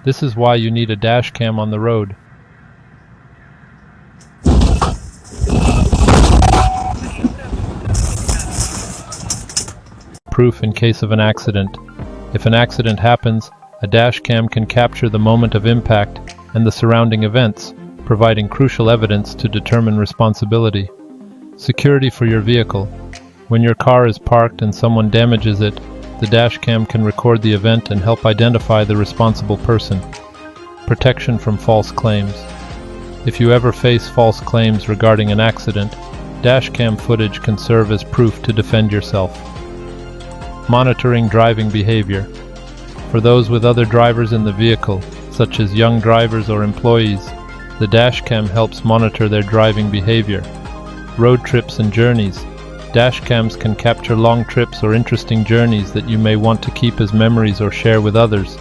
This is why you need a dash cam on the road. Proof in case of an accident. If an accident happens, a dash cam can capture the moment of impact and the surrounding events, providing crucial evidence to determine responsibility. Security for your vehicle. When your car is parked and someone damages it, the dash cam can record the event and help identify the responsible person. Protection from false claims. If you ever face false claims regarding an accident, dash cam footage can serve as proof to defend yourself. Monitoring driving behavior. For those with other drivers in the vehicle, such as young drivers or employees, the dashcam helps monitor their driving behavior. Road trips and journeys. Dashcams can capture long trips or interesting journeys that you may want to keep as memories or share with others.